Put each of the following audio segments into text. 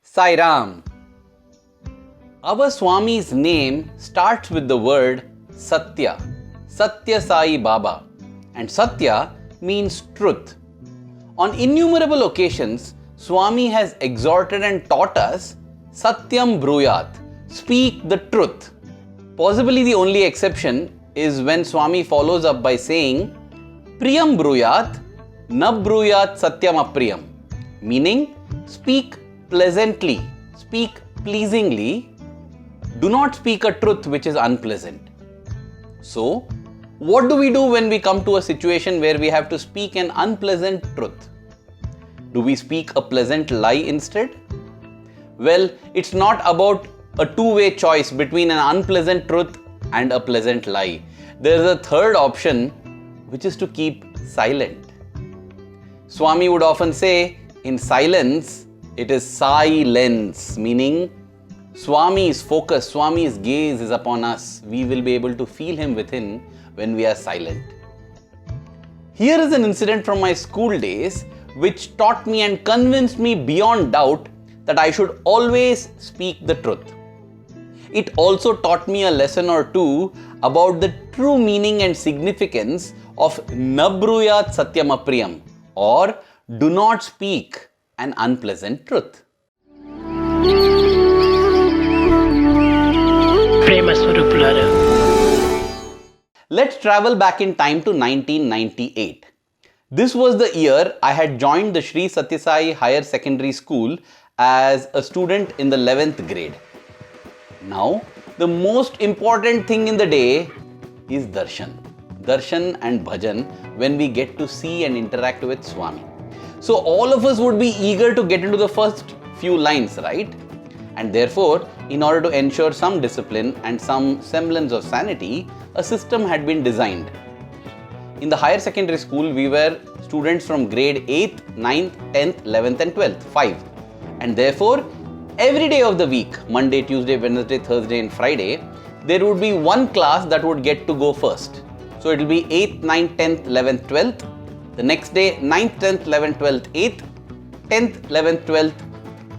Sai Ram. Our Swami's name starts with the word Sathya, Satya Sai Baba, and Satya means truth. On innumerable occasions, Swami has exhorted and taught us Satyam Bruyat, speak the truth. Possibly the only exception is when Swami follows up by saying Priyam Bruyat, Na Bruyat Satyam Apriyam, meaning speak pleasantly, speak pleasingly, do not speak a truth which is unpleasant. So, what do we do when we come to a situation where we have to speak an unpleasant truth? Do we speak a pleasant lie instead? Well, it's not about a two-way choice between an unpleasant truth and a pleasant lie. There is a third option, which is to keep silent. Swami would often say, in silence, it is silence, meaning Swami's focus, Swami's gaze is upon us. We will be able to feel him within when we are silent. Here is an incident from my school days which taught me and convinced me beyond doubt that I should always speak the truth. It also taught me a lesson or two about the true meaning and significance of Nabruyat Satyam Apriyam, or do not speak an unpleasant truth. Let's travel back in time to 1998. This was the year I had joined the Sri Sathya Sai Higher Secondary School as a student in the 11th grade. Now, the most important thing in the day is darshan. Darshan and bhajan when we get to see and interact with Swami. So all of us would be eager to get into the first few lines, right? And therefore, in order to ensure some discipline and some semblance of sanity, a system had been designed. In the higher secondary school, we were students from grade 8th, 9th, 10th, 11th and 12th, 5. And therefore, every day of the week, Monday, Tuesday, Wednesday, Thursday and Friday, there would be one class that would get to go first. So it will be 8th, 9th, 10th, 11th, 12th. The next day, 9th, 10th, 11th, 12th, 8th. 10th, 11th, 12th,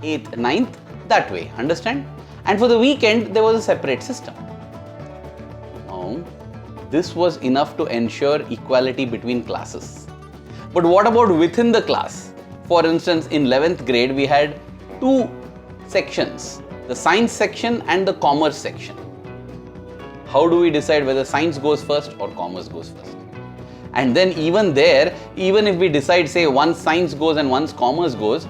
8th, 9th. That way, understand? And for the weekend, there was a separate system. Now, this was enough to ensure equality between classes. But what about within the class? For instance, in 11th grade, we had two sections, the science section and the commerce section. How do we decide whether science goes first or commerce goes first? And then even there, even if we decide, say, once science goes and once commerce goes,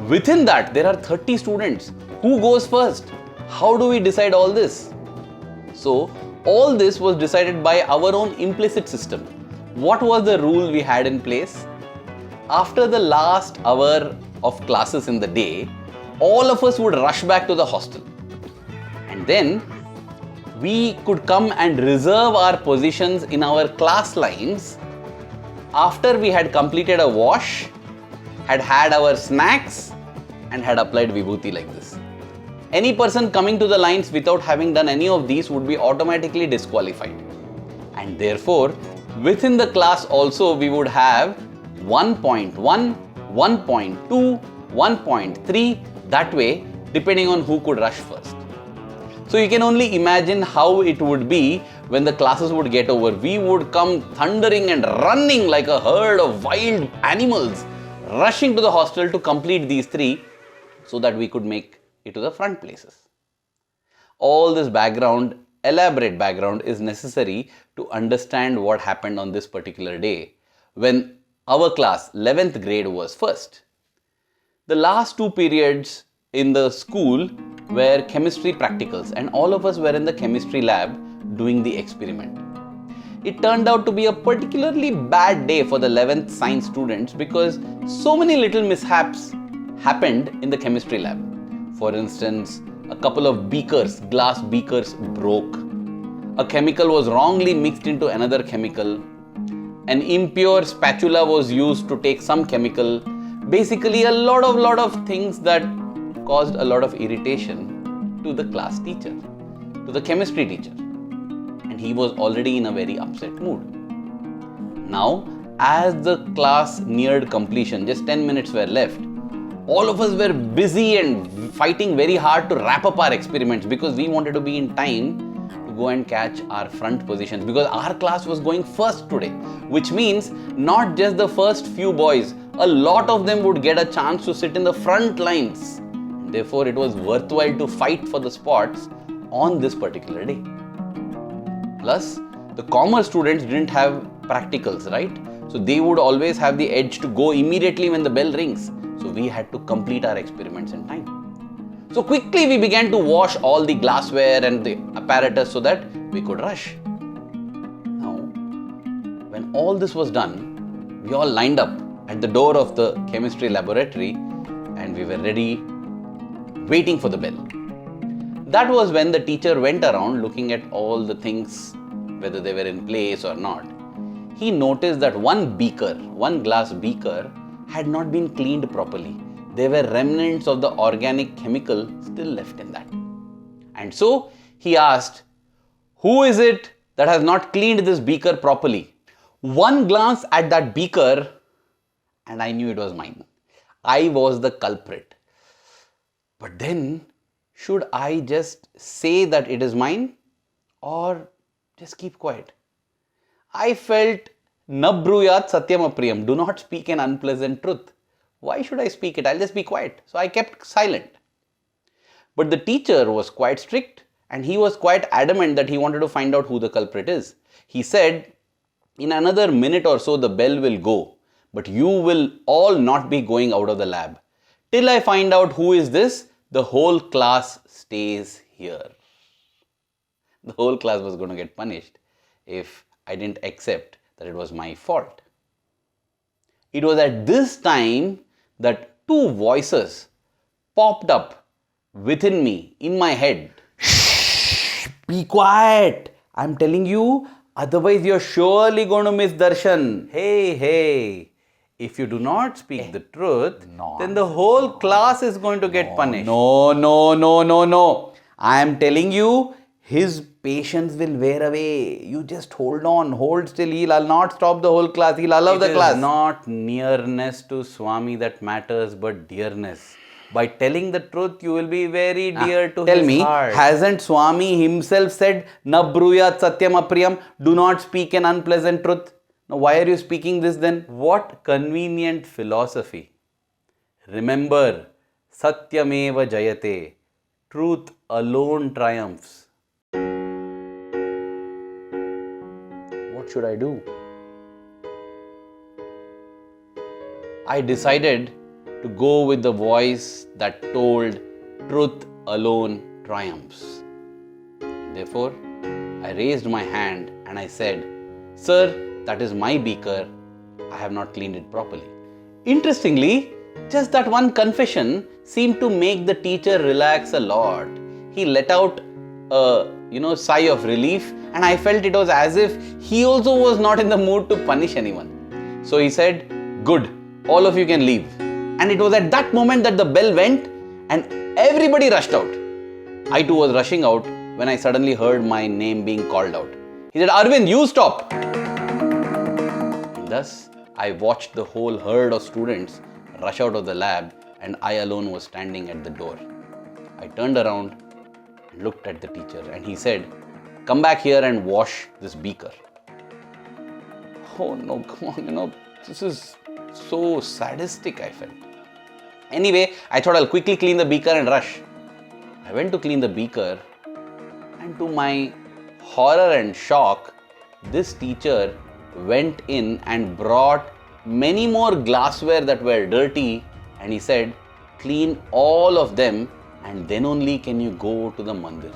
within that, there are 30 students. Who goes first? How do we decide all this? So, all this was decided by our own implicit system. What was the rule we had in place? After the last hour of classes in the day, all of us would rush back to the hostel. And then, we could come and reserve our positions in our class lines after we had completed a wash, had had our snacks and had applied vibhuti like this. Any person coming to the lines without having done any of these would be automatically disqualified. And therefore, within the class also we would have 1.1, 1.2, 1.3, that way depending on who could rush first. So you can only imagine how it would be when the classes would get over. We would come thundering and running like a herd of wild animals, rushing to the hostel to complete these three so that we could make it to the front places. All this background, elaborate background, is necessary to understand what happened on this particular day when our class, 11th grade, was first. The last two periods in the school were chemistry practicals and all of us were in the chemistry lab doing the experiment. It turned out to be a particularly bad day for the 11th science students because so many little mishaps happened in the chemistry lab. For instance, a couple of beakers, glass beakers, broke. A chemical was wrongly mixed into another chemical. An impure spatula was used to take some chemical. Basically, a lot of things that caused a lot of irritation to the class teacher, to the chemistry teacher. And he was already in a very upset mood. Now, as the class neared completion, just 10 minutes were left, all of us were busy and fighting very hard to wrap up our experiments because we wanted to be in time to go and catch our front positions, because our class was going first today, which means not just the first few boys, a lot of them would get a chance to sit in the front lines. Therefore, it was worthwhile to fight for the spots on this particular day. Plus, the commerce students didn't have practicals, right? So they would always have the edge to go immediately when the bell rings. So we had to complete our experiments in time. So quickly we began to wash all the glassware and the apparatus so that we could rush. Now, when all this was done, we all lined up at the door of the chemistry laboratory and we were ready, waiting for the bell. That was when the teacher went around looking at all the things, whether they were in place or not. He noticed that one glass beaker, had not been cleaned properly. There were remnants of the organic chemical still left in that. And so he asked, "Who is it that has not cleaned this beaker properly?" One glance at that beaker and I knew it was mine. I was the culprit. But then, should I just say that it is mine or just keep quiet? I felt Nabruyat Satyam Apriyam. Do not speak an unpleasant truth. Why should I speak it? I'll just be quiet. So I kept silent. But the teacher was quite strict and he was quite adamant that he wanted to find out who the culprit is. He said, "In another minute or so the bell will go, but you will all not be going out of the lab. Till I find out who is this, the whole class stays here." The whole class was going to get punished if I didn't accept that it was my fault. It was at this time that two voices popped up within me, in my head. "Shh, be quiet. I'm telling you, otherwise you're surely going to miss darshan. Hey, if you do not speak the truth, then the whole class is going to get punished." No. I am telling you, his patience will wear away. You just hold on, hold still. He'll not stop the whole class. He'll allow the class. It is not nearness to Swami that matters, but dearness. By telling the truth, you will be very dear to his heart. Tell me, hasn't Swami himself said, "Nabruyat Satyam Apriyam," do not speak an unpleasant truth? Now, why are you speaking this then? What convenient philosophy. Remember, Satyameva Jayate. Truth alone triumphs. What should I do? I decided to go with the voice that told truth alone triumphs. Therefore, I raised my hand and I said, "Sir, that is my beaker. I have not cleaned it properly." Interestingly, just that one confession seemed to make the teacher relax a lot. He let out a sigh of relief, and I felt it was as if he also was not in the mood to punish anyone. So he said, "Good, all of you can leave." And it was at that moment that the bell went and everybody rushed out. I too was rushing out when I suddenly heard my name being called out. He said, "Arvind, you stop." And thus, I watched the whole herd of students rush out of the lab and I alone was standing at the door. I turned around and looked at the teacher and he said, "Come back here and wash this beaker." Oh no, come on, this is so sadistic, I felt. Anyway, I thought I'll quickly clean the beaker and rush. I went to clean the beaker and to my horror and shock, this teacher went in and brought many more glassware that were dirty and he said, "Clean all of them and then only can you go to the mandir."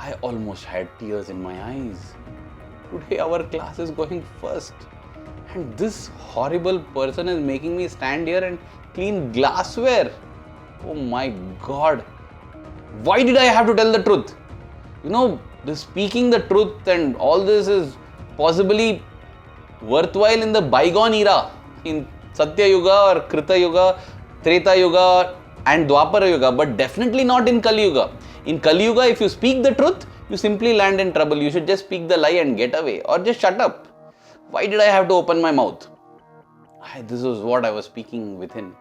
I almost had tears in my eyes. Today our class is going first and this horrible person is making me stand here and clean glassware. Oh my God. Why did I have to tell the truth? The speaking the truth and all this is possibly worthwhile in the bygone era, in Sathya Yuga or Krita Yuga, Treta Yuga and Dwapara Yuga, but definitely not in Kali Yuga. In Kali Yuga, if you speak the truth, you simply land in trouble. You should just speak the lie and get away or just shut up. Why did I have to open my mouth? This was what I was speaking within.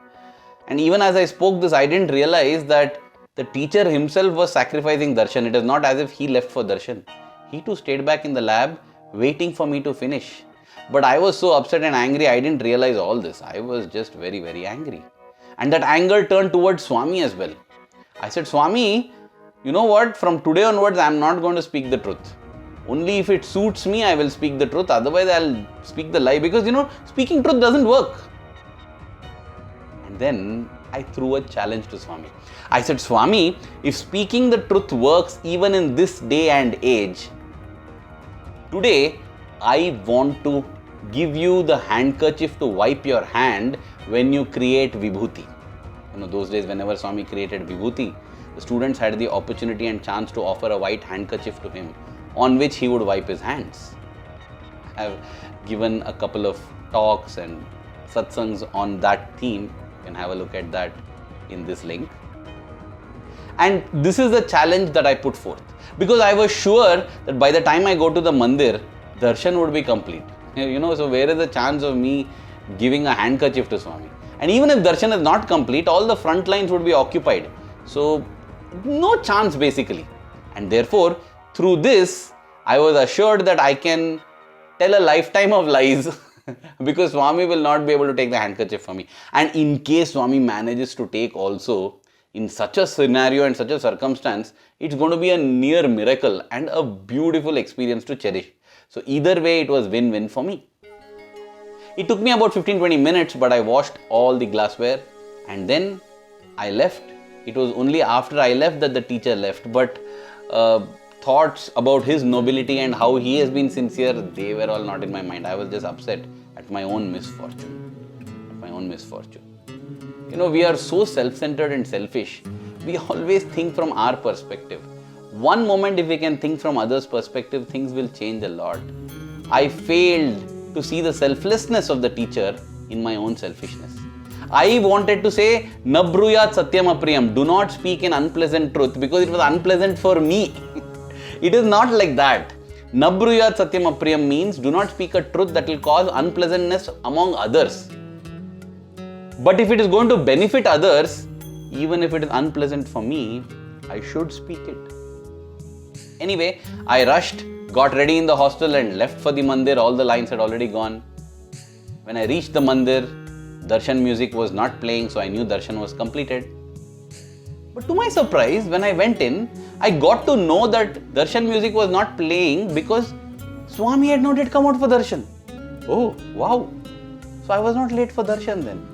And even as I spoke this, I didn't realize that the teacher himself was sacrificing darshan. It is not as if he left for darshan. He too stayed back in the lab waiting for me to finish. But I was so upset and angry, I didn't realize all this. I was just very, very angry. And that anger turned towards Swami as well. I said, Swami, you know what? From today onwards, I am not going to speak the truth. Only if it suits me, I will speak the truth. Otherwise, I'll speak the lie. Because, speaking truth doesn't work. And then I threw a challenge to Swami. I said, Swami, if speaking the truth works even in this day and age, today, I want to give you the handkerchief to wipe your hand when you create vibhuti. Those days whenever Swami created vibhuti, the students had the opportunity and chance to offer a white handkerchief to him on which he would wipe his hands. I have given a couple of talks and satsangs on that theme. You can have a look at that in this link. And this is the challenge that I put forth, because I was sure that by the time I go to the mandir, darshan would be complete. So where is the chance of me giving a handkerchief to Swami? And even if darshan is not complete, all the front lines would be occupied. So no chance basically. And therefore, through this, I was assured that I can tell a lifetime of lies because Swami will not be able to take the handkerchief from me. And in case Swami manages to take also, in such a scenario and such a circumstance, it's going to be a near miracle and a beautiful experience to cherish. So either way, it was win-win for me. It took me about 15-20 minutes, but I washed all the glassware and then I left. It was only after I left that the teacher left, but thoughts about his nobility and how he has been sincere, they were all not in my mind. I was just upset at my own misfortune. We are so self-centered and selfish. We always think from our perspective. One moment if we can think from others' perspective, things will change a lot. I failed to see the selflessness of the teacher in my own selfishness. I wanted to say, Nabruyat Satyam Apriyam, do not speak an unpleasant truth, because it was unpleasant for me. It is not like that. Nabruyat Satyam Apriyam means do not speak a truth that will cause unpleasantness among others. But if it is going to benefit others, even if it is unpleasant for me, I should speak it. Anyway, I rushed, got ready in the hostel and left for the mandir. All the lines had already gone. When I reached the mandir, darshan music was not playing, so I knew darshan was completed. But to my surprise, when I went in, I got to know that darshan music was not playing because Swami had not yet come out for darshan. Oh, wow. So I was not late for darshan then.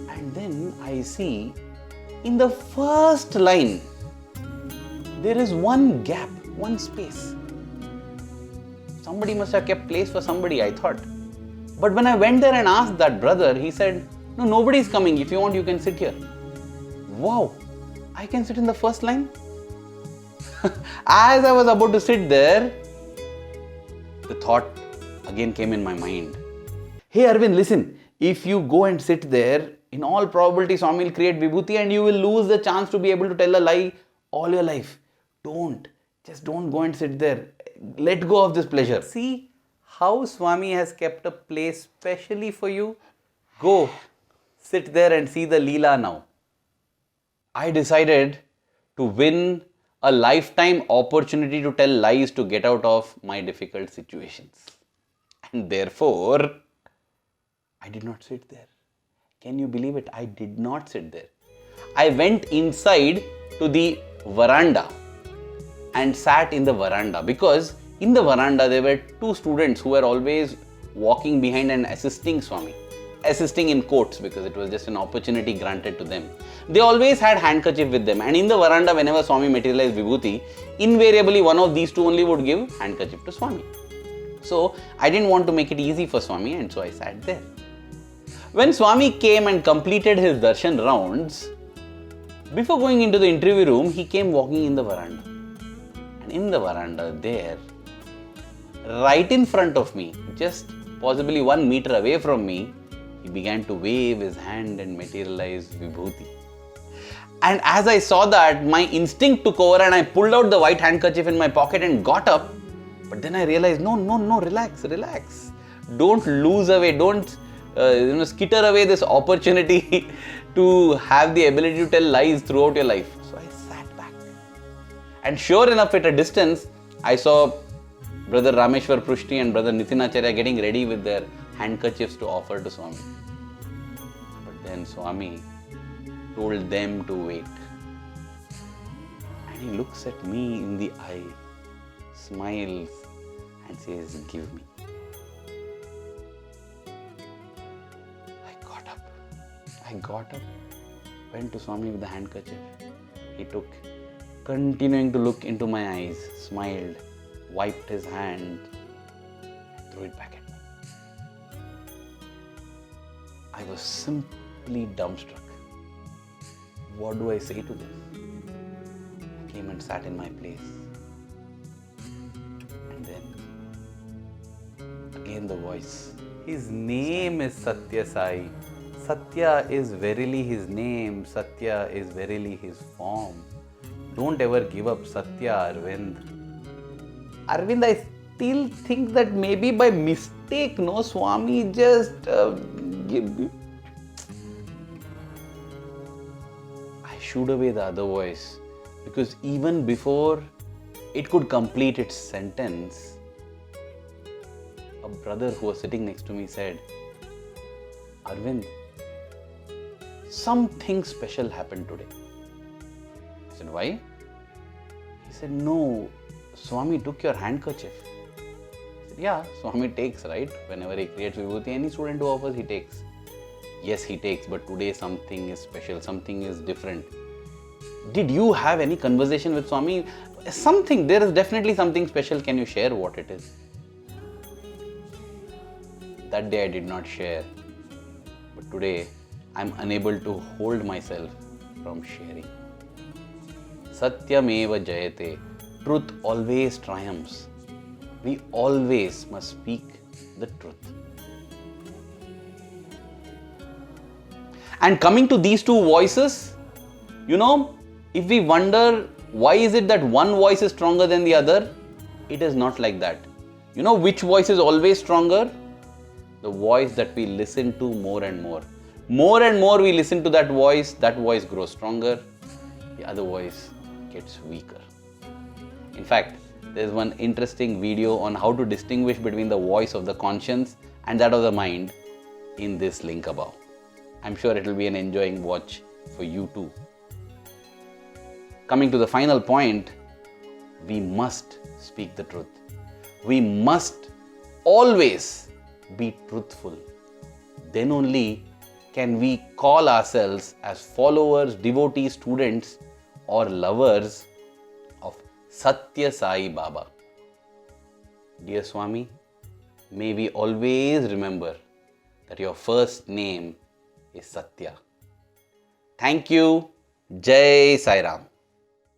And then I see in the first line, there is one gap, one space. Somebody must have kept place for somebody, I thought. But when I went there and asked that brother, he said, no, nobody is coming. If you want, you can sit here. Wow, I can sit in the first line? As I was about to sit there, the thought again came in my mind. Hey Arvind, listen, if you go and sit there, in all probability, Swami will create vibhuti and you will lose the chance to be able to tell a lie all your life. Just don't go and sit there. Let go of this pleasure. See how Swami has kept a place specially for you. Go, sit there and see the Leela now. I decided to win a lifetime opportunity to tell lies to get out of my difficult situations. And therefore, I did not sit there. Can you believe it? I did not sit there. I went inside to the veranda and sat in the veranda, because in the veranda there were two students who were always walking behind and assisting Swami. Assisting in quotes, because it was just an opportunity granted to them. They always had handkerchief with them, and in the veranda whenever Swami materialized vibhuti, invariably one of these two only would give handkerchief to Swami. So I didn't want to make it easy for Swami, and so I sat there. When Swami came and completed his darshan rounds, before going into the interview room, he came walking in the veranda. And in the veranda there, right in front of me, just possibly 1 meter away from me, he began to wave his hand and materialize vibhuti. And as I saw that, my instinct took over and I pulled out the white handkerchief in my pocket and got up. But then I realized, no, relax. Don't lose away. Don't skitter away this opportunity to have the ability to tell lies throughout your life. So I sat back. And sure enough, at a distance, I saw Brother Rameshwar Prushti and Brother Nitin Acharya getting ready with their handkerchiefs to offer to Swami. But then Swami told them to wait. And he looks at me in the eye, smiles and says, give me. I got up, went to Swami with the handkerchief. He took, continuing to look into my eyes, smiled, wiped his hand, and threw it back at me. I was simply dumbstruck. What do I say to this? I came and sat in my place. And then, again the voice. His name is Sathya Sai. Sathya is verily his name. Sathya is verily his form. Don't ever give up Sathya, Arvind. Arvind, I still think that maybe by mistake, no, Swami just I shooed away the other voice, because even before it could complete its sentence, a brother who was sitting next to me said, Arvind, something special happened today. I said, why? He said, no, Swami took your handkerchief. I said, yeah, Swami takes, right? Whenever he creates vibhuti, any student who offers, he takes. Yes, he takes, but today something is special, something is different. Did you have any conversation with Swami? Something, there is definitely something special. Can you share what it is? That day I did not share, but today I am unable to hold myself from sharing. Satyameva Jayate. Truth always triumphs. We always must speak the truth. And coming to these two voices, if we wonder why is it that one voice is stronger than the other, it is not like that. Which voice is always stronger? The voice that we listen to more and more. More and more we listen to that voice grows stronger, the other voice gets weaker. In fact, there is one interesting video on how to distinguish between the voice of the conscience and that of the mind in this link above. I'm sure it will be an enjoying watch for you too. Coming to the final point, we must speak the truth. We must always be truthful. Then only can we call ourselves as followers, devotees, students, or lovers of Sathya Sai Baba. Dear Swami, may we always remember that your first name is Sathya. Thank you. Jai Sai Ram.